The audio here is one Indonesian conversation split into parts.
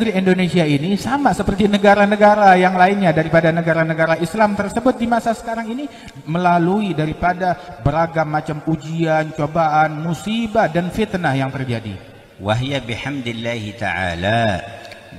negeri Indonesia ini sama seperti negara-negara yang lainnya daripada negara-negara Islam tersebut di masa sekarang ini, melalui daripada beragam macam ujian, cobaan, musibah dan fitnah yang terjadi. وهي بحمد الله تعالى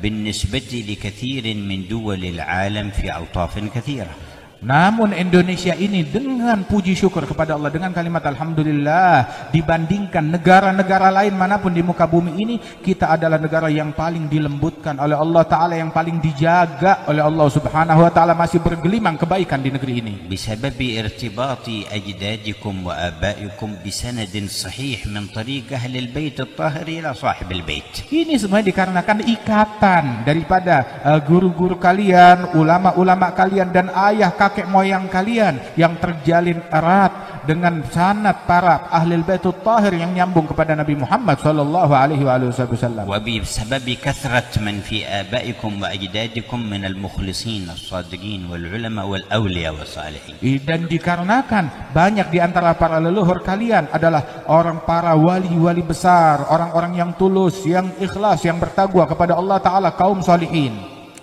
بالنسبة لكثير من دول العالم في أوطاف كثيرة. Namun Indonesia ini dengan puji syukur kepada Allah, dengan kalimat Alhamdulillah, dibandingkan negara-negara lain manapun di muka bumi ini, kita adalah negara yang paling dilembutkan oleh Allah Ta'ala, yang paling dijaga oleh Allah Subhanahu Wa Ta'ala, masih bergelimang kebaikan di negeri ini. بسبب ارتباط أجدادكم وآبائكم بسند صحيح من طريق أهل البيت الطاهر إلى صاحب البيت. Ini semuanya dikarenakan ikatan daripada guru-guru kalian, ulama-ulama kalian, dan ayah kakek moyang kalian yang terjalin erat dengan sanad para ahlul baitul tahir yang nyambung kepada Nabi Muhammad sallallahu alaihi wasallam. وبسبب كثرة من في آبائكم وأجدادكم من المخلصين الصادقين والعلماء والأولياء والصالحين. Dan dikarenakan banyak di antara para leluhur kalian adalah orang para wali-wali besar, orang-orang yang tulus, yang ikhlas, yang bertakwa kepada Allah Ta'ala, kaum salihin.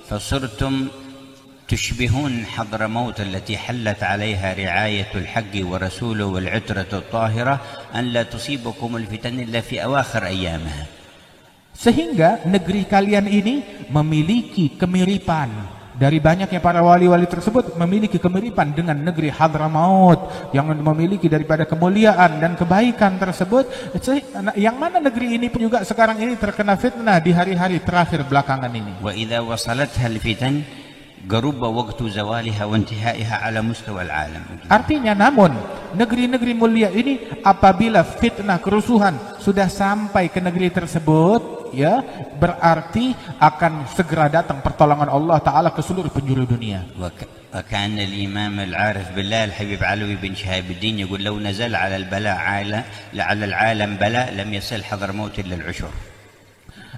فصرتم تشبهون حضرموت التي حلت عليها رعاية الحق ورسوله والعترة الطاهرة أن لا تصيبكم الفتن إلا في أواخر أيامها. Sehingga negeri kalian ini memiliki kemiripan. Dari banyaknya para wali-wali tersebut memiliki kemiripan dengan negeri Hadramaut yang memiliki daripada kemuliaan dan kebaikan tersebut, yang mana negeri ini pun juga sekarang ini terkena fitnah di hari-hari terakhir belakangan ini. وإذا وصلتها الفتن قرب وقت زوالها وانتهائها على مستوى العالم. Artinya, namun negeri-negeri mulia ini apabila fitnah kerusuhan sudah sampai ke negeri tersebut, ya, berarti akan segera datang pertolongan Allah Ta'ala ke seluruh penjuru dunia. وكان الإمام العارف بالله الحبيب علوي بن شهاب الدين يقول لو نزل على العالم بلاء لم يصل حضرموت إلا العشر.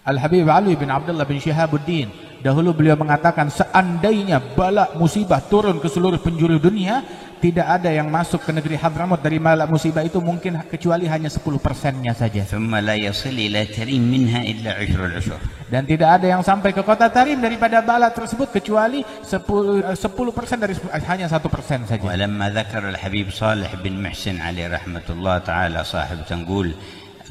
Al-Habib Ali bin Abdullah bin Syihabuddin, dahulu beliau mengatakan, seandainya bala musibah turun ke seluruh penjuru dunia, tidak ada yang masuk ke negeri Hadramaut dari bala musibah itu mungkin kecuali hanya 10%-nya saja. ثم لا يصل إلى تريم منها إلا عشر العشر. Dan tidak ada yang sampai ke kota Tarim daripada bala tersebut kecuali 10% dari hanya 1% saja. ولما ذكر الحبيب صالح بن محسن عليه رحمة الله تعالى صاحب تنقول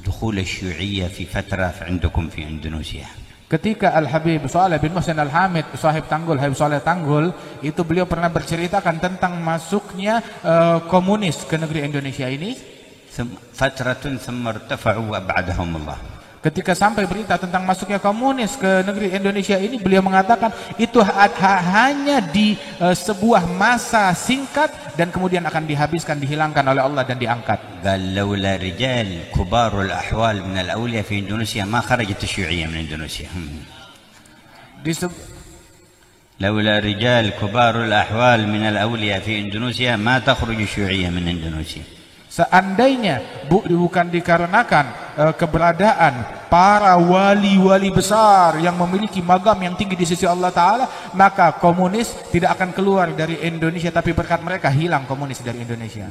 دخول الشيوعية في فترة عندكم في إندونيسيا. Ketika Al-Habib Saleh bin Muhsin Al-Hamid, sahib Tanggul, Habib Saleh Tanggul, itu beliau pernah berceritakan tentang masuknya komunis ke negeri Indonesia ini. فترة ثم ارتفعوا وأبعدهم الله. Ketika sampai berita tentang masuknya komunis ke negeri Indonesia ini, beliau mengatakan itu hanya di sebuah masa singkat dan kemudian akan dihabiskan, dihilangkan oleh Allah dan diangkat. قال لولا رجال كبار الأحوال من الأولياء في إندونيسيا ما خرجت الشيوعية من إندونيسيا. لولا رجال كبار الأحوال من الأولياء في إندونيسيا ما تخرج الشيوعية من إندونيسيا. Seandainya bukan dikarenakan keberadaan para wali-wali besar yang memiliki magam yang tinggi di sisi Allah Ta'ala, maka komunis tidak akan keluar dari Indonesia, tapi berkat mereka hilang komunis dari Indonesia.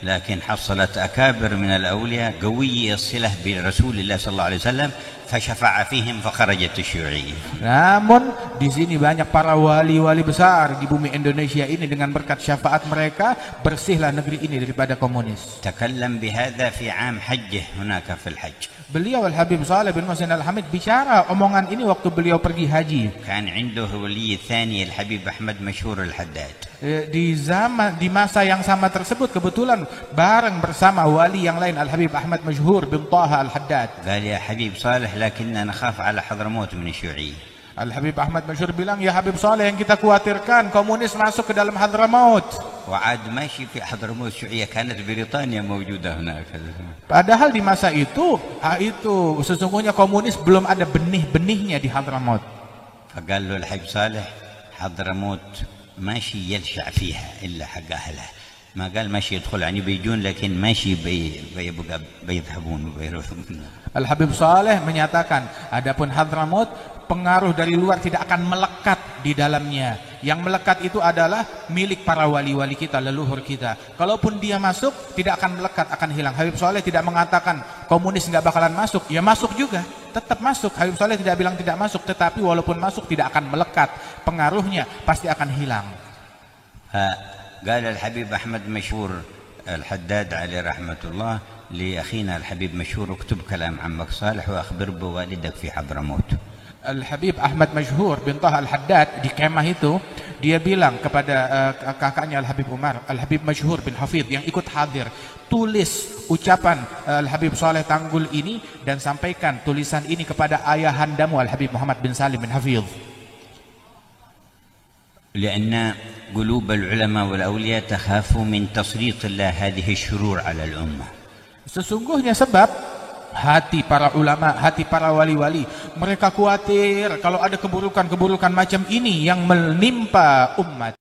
لكن حصلت أكابر من الأولياء قوية الصلة برسول الله صلى الله عليه وسلم فشفع فيهم فخرجت الشيوعية. Namun di sini banyak para wali-wali besar di bumi Indonesia ini, dengan berkat syafaat mereka bersihlah negeri ini daripada komunis. تكلم بهذا في عام حجه هناك في الحج. Beliau Al-Habib Saleh bin Muhsin Al-Hamid bicara omongan ini waktu beliau pergi haji. كان عنده ولي الثاني الحبيب أحمد مشهور الحداد. Di masa yang sama tersebut kebetulan bareng bersama wali yang lain Al-Habib Ahmad Masyhur bin Taha Al-Haddad. قال يا حبيب صالح لكننا نخاف على حضرموت من الشيوعية. Al-Habib Ahmad Masyhur bilang, ya Habib Saleh, yang kita khawatirkan komunis masuk ke dalam Hadramaut. وعاد ماشي في حضرموت الشيوعية كانت بريطانيا موجودة هناك. Padahal di masa itu sesungguhnya komunis belum ada benih-benihnya di Hadramaut. فقال له الحبيب صالح حضرموت ماشي يلشع فيها إلا حق أهلها. ما قال ماشي يدخل يعني بيجون لكن ماشي بيذهبون وبيروحون. Al-Habib Saleh menyatakan, adapun Hadramaut pengaruh dari luar tidak akan melekat di dalamnya. Yang melekat itu adalah milik para wali-wali kita, leluhur kita. Kalaupun dia masuk, tidak akan melekat, akan hilang. Habib Saleh tidak mengatakan komunis nggak bakalan masuk, ya masuk juga. tetap masuk. Habib Saleh tidak bilang tidak masuk, tetapi walaupun masuk tidak akan melekat, pengaruhnya pasti akan hilang. قال الحبيب أحمد مشهور الحداد عليه رحمة الله لأخينا الحبيب مشهور اكتب كلام عمك صالح وأخبر بوالدك في حضرموت. Al-Habib Ahmad Masyhur bin Taha Al-Haddad di kemah itu, dia bilang kepada kakaknya Al-Habib Umar, Al-Habib Masyhur bin Hafidh yang ikut hadir, tulis ucapan Al-Habib Saleh Tanggul ini dan sampaikan tulisan ini kepada ayahandamu Al-Habib Muhammad bin Salim bin Hafidh. لأن قلوب العلماء والأولياء تخاف من تسليط الله هذه الشرور على الأمة. Sesungguhnya sebab hati para ulama, hati para wali-wali, mereka khawatir kalau ada keburukan-keburukan macam ini yang menimpa umat.